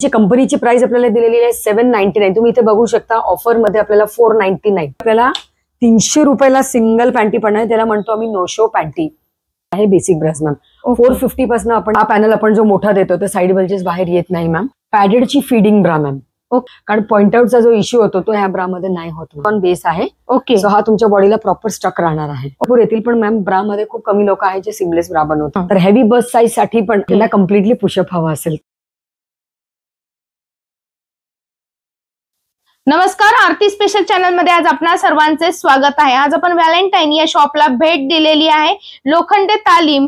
जी कंपनीची प्राइस आपल्याला दिलेली आहे 799. तुम्ही इथे बघू शकता ऑफर मध्ये आपल्याला 499. आपल्याला 300 रुपयाला सिंगल पॅन्टी पण आहे, त्याला म्हणतो आम्ही नो शो पॅन्टी आहे. बेसिक ब्रास मॅम 450 पासून आपण हा पॅनल आपण जो मोठा देतो तर साईड बल्जेस बाहेर येत नाही मॅम. पॅडेडची फीडिंग ब्रा मॅम. कारण पॉइंट आउटचा जो इश्यू होतो तो ह्या ब्रा मध्ये नाही होत. पण बेस आहे. ओके. सो हा तुमच्या बॉडीला प्रॉपर स्टक राहणार आहे. भरपूर येतील पण मॅम ब्रा मध्ये खूप कमी लोक आहेत जे सिमलेस ब्रा बनवतात. तर हेवी बस साईज साठी पण त्याला कम्प्लिटली पुशअप हवा असेल. नमस्कार, आरती स्पेशल चॅनल मध्ये आज आपणा सर्वांचे स्वागत आहे. आज आपण व्हॅलेंटाईन या शॉपला भेट दिलेली आहे. लोखंडे तालीम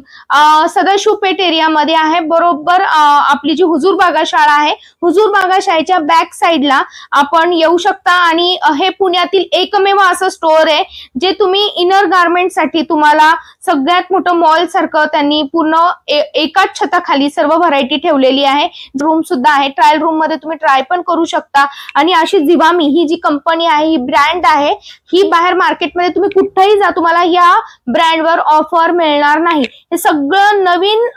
सदाशिव पेठ एरिया मध्ये आहे. बरोबर आपली जी हुजूर बागा शाळा आहे, हुजूर बागा शाळेच्या बॅक साइडला आपण येऊ शकता. आणि हे पुण्यातील एकमेव असं स्टोअर आहे जे तुम्ही इनर गार्मेंट साठी तुम्हाला सगळ्यात मोठं मॉल सारखं त्यांनी पूर्ण एकाच छताखाली सर्व व्हरायटी ठेवलेली आहे. रूम सुद्धा आहे. ट्रायल रूम मध्ये तुम्ही ट्राय पण करू शकता. आणि अशी जिवामी ही जी कंपनी आहे, ही ब्रँड आहे, ही बाहेर मार्केटमध्ये तुम्ही कुठेही जा तुम्हाला या ब्रँडवर ऑफर मिळणार नाही. हे सगळं नवीन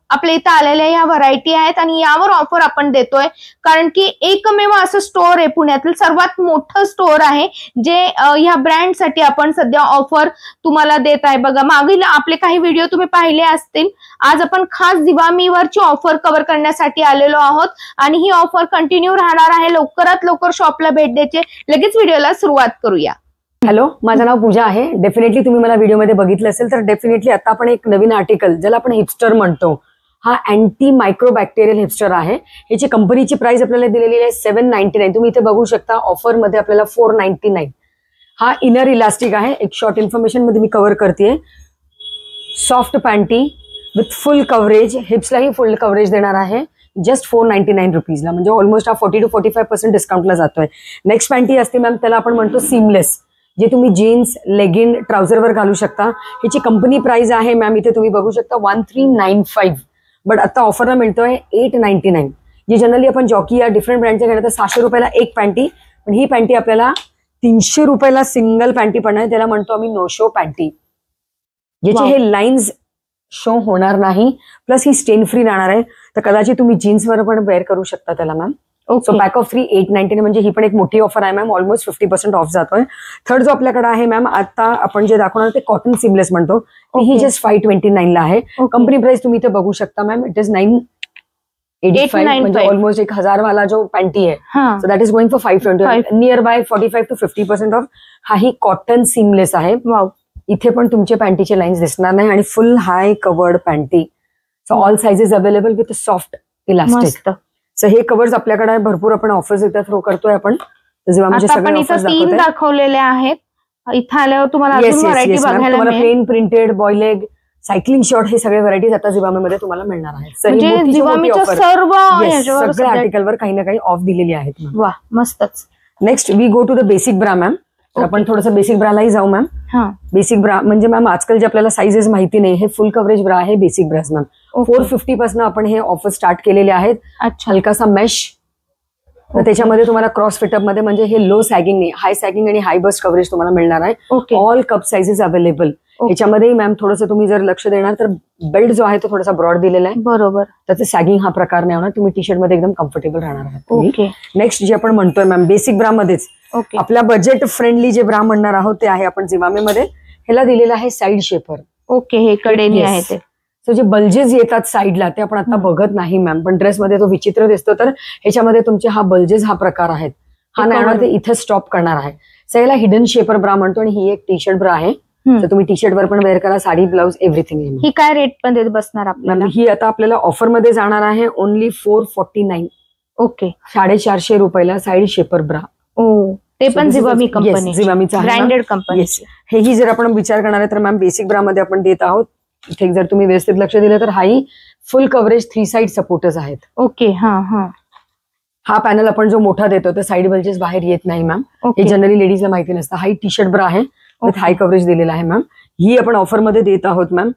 आपल्या इथं आलेल्या ह्या व्हरायटी आहेत आणि यावर ऑफर आपण देतोय. कारण की एकमेव असं स्टोअर आहे, पुण्यातील सर्वात मोठं स्टोअर आहे जे ह्या ब्रँड साठी आपण सध्या ऑफर तुम्हाला देत आहे. बघा, मागील आपले काही व्हिडिओ तुम्ही पाहिले असतील. आज आपण खास जिवामीवरची ऑफर कव्हर करण्यासाठी आलेलो आहोत आणि ही ऑफर कंटिन्यू राहणार आहे. लवकरात लवकर शॉपला भेट द्यायची. लगेच व्हिडिओला सुरुवात करूया. हॅलो, माझं नाव पूजा आहे. डेफिनेटली तुम्ही मला व्हिडिओमध्ये बघितलं असेल तर डेफिनेटली आता आपण एक नवीन आर्टिकल ज्याला आपण हिपस्टर म्हणतो, हा अँटी मायक्रोबॅक्टेरियल हिपस्टर आहे. ह्याची कंपनीची प्राइस आपल्याला दिलेली आहे 799. तुम्ही इथे बघू शकता ऑफर मध्ये आपल्याला 499. हा इनर इलास्टिक आहे. एक शॉर्ट इन्फॉर्मेशन मध्ये मी कव्हर करते. Soft panty with full coverage, हिप्सलाही फुल कव्हरेज देणार आहे जस्ट 499 रुपीजला. म्हणजे ऑलमोस्ट हा 40 to 45% डिस्काउंटला जातोय. नेक्स्ट पॅन्टी असते मॅम, त्याला आपण म्हणतो सीमलेस, जे तुम्ही जीन्स, लेगिन, ट्राउझरवर घालू शकता. ह्याची कंपनी प्राइस आहे मॅम, इथे तुम्ही बघू शकता 1395. बट आता ऑफरला मिळतोय 899. जी जनरली आपण जॉकी या डिफरंट ब्रँडच्या घेणार तर 600 रुपयाला एक पॅन्टी, पण ही पॅन्टी आपल्याला 300 रुपयाला सिंगल पॅन्टी पण आहे. त्याला म्हणतो आम्ही नो शो पॅन्टी, ज्याचे हे लाईन्स शो होणार नाही. प्लस ही स्टेन फ्री राहणार आहे. तर कदाचित तुम्ही जीन्सवर पण वेअर करू शकता त्याला मॅम. So pack of 3 899. म्हणजे ही पण एक मोठी ऑफर आहे मॅम. ऑलमोस्ट 50% ऑफ जातोय. थर्ड जो आपल्याकडे आहे मॅम, आता आपण जे दाखवणार ते कॉटन सिमलेस म्हणतो, ही जस्ट 529 ला आहे. कंपनी प्राइस तुम्ही इथे बघू शकता मॅम, इट इज 985. म्हणजे ऑलमोस्ट 1000 वाला जो पॅन्टी आहे, so that is going for 520. Near by 45 to 50% of. हा ही कॉटन सिमलेस आहे. इथे पण तुमचे पॅन्टीचे लाईन्स दिसणार नाही आणि फुल हाय covered panty. So all sizes available with soft elastic. So हे कवर्स आपल्याकडे भरपूर आपण ऑफर्स इथे थ्रो करतोय. आपण तीन दाखवलेले आहेत. इथे आल्यावर तुम्हाला प्लेन प्रिंटेड, बॉयलेग, सायकलिंग शॉर्ट, हे सगळे व्हरायटीज आता जिवामीमध्ये तुम्हाला मिळणार आहेत. सगळ्या आर्टिकलवर काही ना काही ऑफ दिलेली आहेत. वा, मस्तच. Next we go to the basic bra ma'am. आपण थोडंसं बेसिक ब्रालाही जाऊ मॅम. बेसिक ब्रा म्हणजे मॅम आजकाल जे आपल्याला साइजेस माहिती नाही, हे फुल कव्हरेज ब्रा आहे बेसिक ब्रास मॅम. 450 पासून आपण हे ऑफर स्टार्ट केलेले आहेत. हलकासा मेश, तर त्याच्यामध्ये तुम्हाला क्रॉस फिटअप मध्ये म्हणजे हे लो सॅगिंग नाही, हाय सॅगिंग आणि हाय बस्ट कव्हरेज तुम्हाला मिळणार आहे. All cup sizes available. ह्याच्यामध्ये मॅम थोडंसं तुम्ही जर लक्ष देणार तर बेल्ट जो आहे तो थोडासा ब्रॉड दिलेला आहे. बरोबर. त्याचं सॅगिंग हा प्रकार नाही होणार. तुम्ही टी शर्ट मध्ये एकदम कम्फर्टेबल राहणार आहात. नेक्स्ट जे आपण म्हणतोय मॅम बेसिक ब्रा मध्येच आपल्या बजेट फ्रेंडली जे ब्रा म्हणणार आहोत ते आहे आपण जिवामीमध्ये. ह्याला दिलेलं आहे साईड शेपर. ओके, हे कडेनी आहे ते. सो जे बल्जेस येतात साईडला ते आपण आता बघत नाही मॅम, पण ड्रेसमध्ये तो विचित्र दिसतो. तर ह्याच्यामध्ये तुमचे हा बल्जेस हा प्रकार आहेत. हा नाही होणार, ते इथे स्टॉप करणार आहे. सो याला हिडन शेपर ब्रा म्हणतो आणि ही एक टी शर्ट ब्रा आहे. तर तुम्ही टी शर्ट वर पण वेअर करा, साडी, ब्लाउज, एव्हरीथिंग. ही काय रेट मध्ये बसणार आपल्याला? ही आता आपल्याला ऑफर मध्ये जाणार आहे ओनली 449. ओके, 450 रुपयाला साईड शेपर ब्रा. ते पण जिवामी कंपनी, जिवामीचा ब्रँडेड कंपनी. हेही जर आपण विचार करणार आहे तर मॅम बेसिक ब्रा मध्ये आपण देत आहोत. इथे जर तुम्ही व्यवस्थित लक्ष दिलं तर हाही फुल कव्हरेज 3 साइड सपोर्टर्स आहेत. ओके. हा पॅनल आपण जो मोठा देतो तर साईड बल्जेस बाहेर येत नाही मॅम. हे जनरली लेडीजला माहिती नसतं. हाई टी शर्ट ब्रा आहे विथ हाय कव्हरेज दिलेला आहे मॅम. ही आपण ऑफर मध्ये देत आहोत मॅम.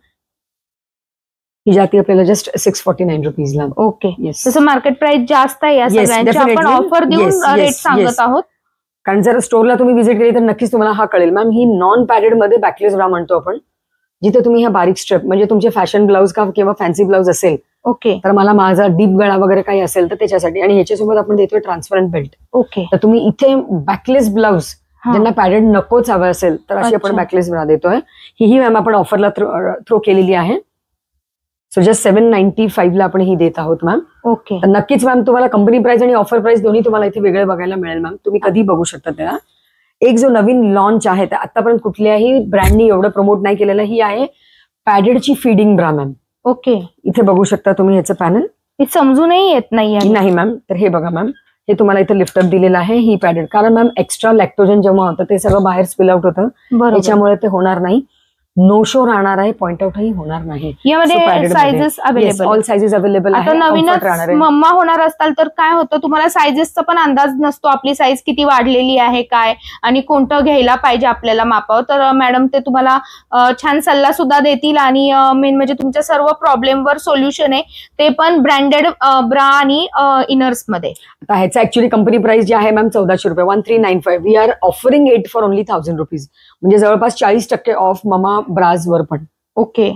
ही जाती आपल्याला जस्ट 649 रुपीजला. ओके. तसं मार्केट प्राइस जास्त आहे या सगळ्यांची, आपण ऑफर देऊन रेट सांगत आहोत. कारण जर स्टोरला तुम्ही व्हिजिट केली तर नक्कीच तुम्हाला हा कळेल मॅम. ही नॉन पॅडेड मध्ये बॅकलेस ब्रा म्हणतो आपण, जिथे तुम्ही ह्या बारीक स्ट्रेप म्हणजे तुमचे फॅशन ब्लाउज का किंवा फॅन्सी ब्लाउज असेल ओके. तर मला माझा डीप गळा वगैरे काही असेल तर त्याच्यासाठी. आणि ह्याच्यासोबत आपण देतोय ट्रान्सपरंट बेल्ट. ओके. तर तुम्ही इथे बॅकलेस ब्लाउज ज्यांना पॅडेड नकोच हवं असेल तर अशी आपण बॅकलेस ब्रा देतोय. ही मॅम आपण ऑफरला थ्रो केलेली आहे. सो जस्ट 795 ला आपण ही देत आहोत मॅम. ओके. तर नक्कीच मॅम तुम्हाला कंपनी प्राइस आणि ऑफर प्राइस दोन्ही तुम्हाला इथे वेगळे बघायला मिळेल मॅम. तुम्ही कधी बघू शकता त्याला. एक जो नवीन लॉन्च आहे तर आतापर्यंत कुठल्याही ब्रँडनी एवढं प्रमोट नाही केलेलं, ही आहे पॅडेडची फीडिंग ब्रा मॅम. ओके. इथे बघू शकता तुम्ही ह्याचं पॅनल. हे समजूनही येत नाही मॅम. तर हे बघा मॅम, हे तुम्हाला इथे लिफ्टअप दिलेलं आहे. ही पॅडेड, कारण मॅम एक्स्ट्रा लॅक्टोजन जेव्हा होतं ते सगळं बाहेर स्पिल आउट होतं, त्याच्यामुळे ते होणार नाही. नो शो राहणार आहे, पॉइंट आउटही होणार नाही. यामध्ये sizes available, all sizes available आहे. आता नवीनच मम्मा होणार असताल तर काय होतं, तुम्हाला साइजेसचा पण अंदाज नसतो, आपली साईज किती वाढलेली आहे काय आणि कोणतं घ्यायला पाहिजे आपल्याला मापावर. तर मॅडम ते तुम्हाला छान सल्ला सुद्धा देतील आणि मेन म्हणजे तुमच्या सर्व प्रॉब्लेमवर सोल्युशन आहे, ते पण ब्रँडेड ब्रा आणि इनर्स मध्ये. आता ह्याचा ऍक्च्युअली कंपनी प्राइस जी आहे मॅम 1400 रुपये, 1395. We are offering it for only 1000 rupees, म्हणजे जवळपास 40% ऑफ ममा ब्राज वर पण. ओके.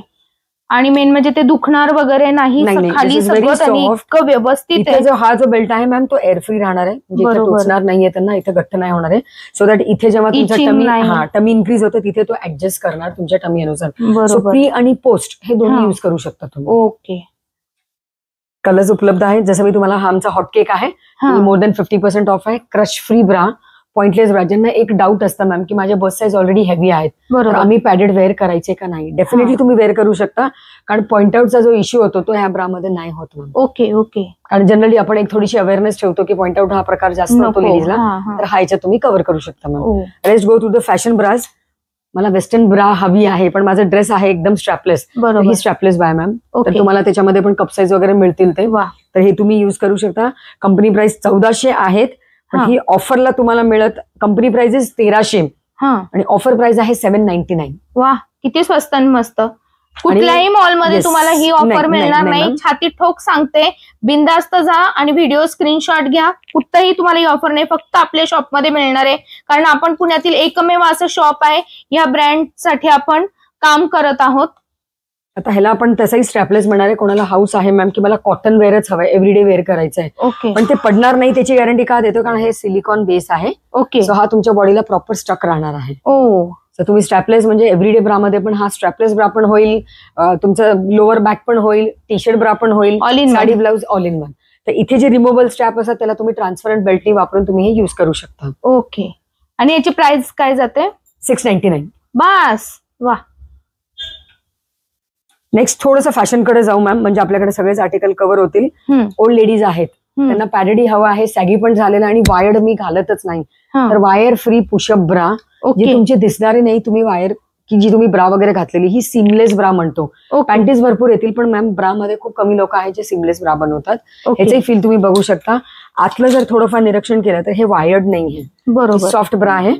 आणि मेन म्हणजे ते दुखणार वगैरे नाही, खाली सगळं आणि इतकं व्यवस्थित आहे. हा जो बेल्ट आहे मॅम तो एअर फ्री राहणार आहे, म्हणजे टोचणार नाहीये त्यांना, इथे घट्ट नाही होणार आहे. सो दॅट इथे जेव्हा तुमचा टमी इन्क्रीज होतं तिथे तो ऍडजस्ट करणार तुमच्या टमी अनुसार. सो प्री आणि पोस्ट हे दोन्ही युज करू शकता तुम्ही. ओके. कलर्स उपलब्ध आहेत. जसं मी तुम्हाला, हा आमचा हॉट केक आहे, मोर दॅन 50% ऑफ आहे. Crush free bra, pointless bra. ज्यांना एक डाऊट असतं मॅम की माझ्या बस साईज ऑलरेडी हेवी आहेत, तर आम्ही पॅडेड वेअर करायचे का नाही, डेफिनेटली तुम्ही वेअर करू शकता, कारण पॉइंट आउटचा जो इश्यू होतो तो ह्या ब्रामध्ये नाही होत मॅम. ओके. ओके. कारण जनरली आपण एक थोडीशी अवेअरनेस ठेवतो की पॉइंट आउट हा प्रकार जास्त होतो लेडीजला, तर हा याच्यात तुम्ही कव्हर करू शकता ma'am. Let's go to the fashion bras. मला वेस्टर्न ब्रा हवी आहे, पण माझा ड्रेस आहे एकदम स्ट्रॅपलेस, ही स्ट्रॅपलेस बाय मॅम. तर तुम्हाला त्याच्यामध्ये पण कप साईज वगैरे मिळतील ते, तर हे तुम्ही युज करू शकता. कंपनी प्राइस 1400 आहेत, पण ही ऑफरला तुम्हाला मिळत, कंपनी प्राइस इज 1300 आणि ऑफर प्राइस आहे 799. वा, किती स्वस्त आणि मस्त. कुठल्याही मॉलमध्ये तुम्हाला ही ऑफर मिळणार नाही. छाती ठोक सांगते, बिंदास्त जा आणि व्हिडिओ स्क्रीनशॉट घ्या. कुठंही तुम्हाला ही ऑफर नाही, फक्त आपल्या शॉपमध्ये मिळणार आहे, कारण आपण पुण्यातील एकमेव असं शॉप आहे या ब्रँडसाठी आपण काम करत आहोत. आता ह्याला आपण तसंही स्ट्रॅपलेस म्हणणार आहे. कोणाला हाऊस आहे मॅम की मला कॉटन वेअरच हवंय, एव्हरीडे वेअर करायचं आहे, पण ते पडणार नाही त्याची गॅरंटी का देतो, कारण हे सिलिकॉन बेस आहे. ओके. सो हा तुमच्या बॉडीला प्रॉपर स्टक राहणार आहे. सो तुम्ही स्ट्रॅपलेस म्हणजे एव्हरीडे ब्रामध्ये पण हा स्ट्रॅपलेस ब्रा पण होईल, तुमचं लोअर बॅक पण होईल, टी शर्ट ब्रा पण होईल, sari blouse all in one. तर इथे जे रिमूव्हल स्ट्रॅप असतात त्याला तुम्ही ट्रान्सपरंट बेल्टनी वापरून तुम्ही हे युज करू शकता. ओके. आणि याची प्राइस काय जाते? 699. बस. वा. नेक्स्ट थोडंसं फॅशनकडे जाऊ मॅम, म्हणजे आपल्याकडे सगळेच आर्टिकल कव्हर होतील. ओल्ड लेडीज आहेत, त्यांना पॅडेडी हवा आहे, सॅगी पण झालेला आणि वायर्ड मी घालतच नाही, तर वायर फ्री पुशअप ब्रा, जी तुमची दिसणारी नाही, तुम्ही वायर की जी तुम्ही ब्रा वगैरे घातलेली, ही सीमलेस ब्रा म्हणतो. पॅन्टीज भरपूर येतील, पण मॅम ब्रा मध्ये खूप कमी लोक आहेत जे सीमलेस ब्रा बनवतात. ह्याचंही फील तुम्ही बघू शकता. आतलं जर थोडंफार निरीक्षण केलं तर हे वायर्ड नाहीये, बरोबर सॉफ्ट ब्रा आहे,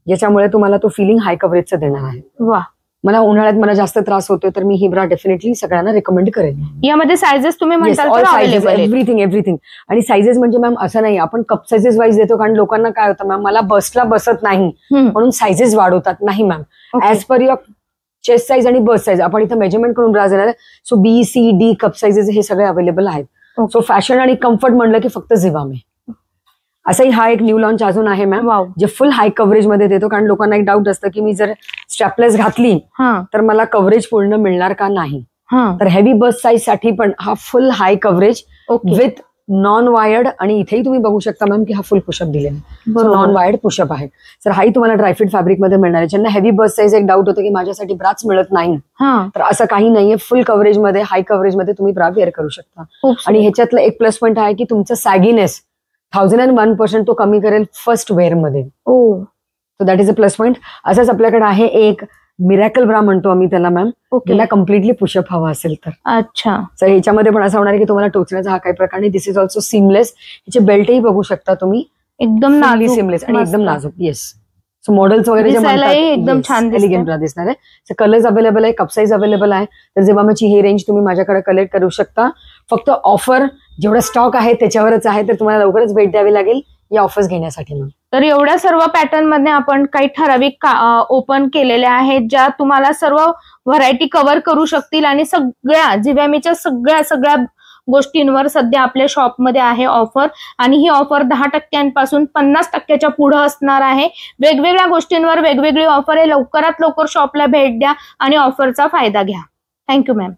ज्याच्यामुळे तुम्हाला तो फिलिंग हाय कव्हरेजचं देणार आहे. वा. मला उन्हाळ्यात मला जास्त त्रास होतोय, तर मी ही ब्रा डेफिनेटली सगळ्यांना रेकमेंड करेन. यामध्ये सायझेस तुम्ही म्हणताल एव्हरीथिंग. आणि सायझेस म्हणजे मॅम असं नाही आपण कप सायझेस वाईज देतो, कारण लोकांना काय होतं मॅम, मला बसला बसत नाही म्हणून सायझेस वाढवतात. नाही ma'am, as per your chest size आणि बस साईज आपण इथं मेजरमेंट करून ब्रा देणार आहे. सो बी, सी, डी कप सायझेस हे सगळे अवेलेबल आहेत. सो फॅशन आणि कम्फर्ट म्हणलं की फक्त झिवामे. असाही हा एक न्यू लॉन्च अजून आहे मॅम, जे फुल हाय कव्हरेज मध्ये देतो, कारण लोकांना एक डाऊट असतं की मी जर स्ट्रॅपलेस घातली तर मला कव्हरेज पूर्ण मिळणार का नाही. तर हेवी बस साईज साठी पण हा फुल हाय कव्हरेज विथ नॉन वायर्ड, आणि इथेही तुम्ही बघू शकता मॅम की हा फुल पुशअप दिलेला नॉन वायर्ड पुशअप आहे. तर हाही तुम्हाला ड्रायफिट फॅब्रिक मध्ये मिळणार आहे. ज्यांना हेवी बस साईज एक डाऊट होतं की माझ्यासाठी ब्राच मिळत नाही, तर असं काही नाहीये. फुल कव्हरेज मध्ये, हाय कव्हरेज मध्ये तुम्ही ब्रा वेअर करू शकता. आणि ह्याच्यातलं एक प्लस पॉईंट आहे की तुमचं सॅगीनेस 1001% तो कमी करेल फर्स्ट वेअर मध्ये. So that is a plus point. असंच आपल्याकडे आहे एक मिरॅकल ब्रा म्हणतो आम्ही त्याला मॅम, ज्याला कम्प्लिटली पुशअप हवा असेल तर. अच्छा. तर ह्याच्यामध्ये पण असं होणार आहे की तुम्हाला टोचण्याचा हा काही प्रकार नाही. दिस इज ऑल्सो सीमलेस. ह्याचे बेल्टही बघू शकता तुम्ही, एकदम सीमलेस आणि एकदम नाजूक. येस. सो मॉडेल्स वगैरे जे एकदम छान एलिगंट ब्रा दिसणार आहे. कलर्स अवेलेबल आहे, कप साईज अवेलेबल आहे. तर जेव्हा माझी ही रेंज तुम्ही माझ्याकडे कलेक्ट करू शकता. फक्त ऑफर जेवढा स्टॉक आहे त्याच्यावरच आहे, तर तुम्हाला लवकरच भेट द्यावी लागेल या ऑफर्स घेण्यासाठी. तर एवढ्या सर्व पॅटर्न मध्ये आपण काही ठराविक ओपन केलेल्या आहेत, ज्या तुम्हाला सर्व व्हरायटी कव्हर करू शकतील आणि सगळ्या झिवामेच्या सगळ्या गोष्टींवर सध्या आपल्या शॉपमध्ये आहे ऑफर, आणि ही ऑफर 10% पासून 50% पुढे असणार आहे. वेगवेगळ्या गोष्टींवर वेगवेगळी ऑफर आहे. लवकरात लवकर शॉपला भेट द्या आणि ऑफरचा फायदा घ्या. Thank you ma'am.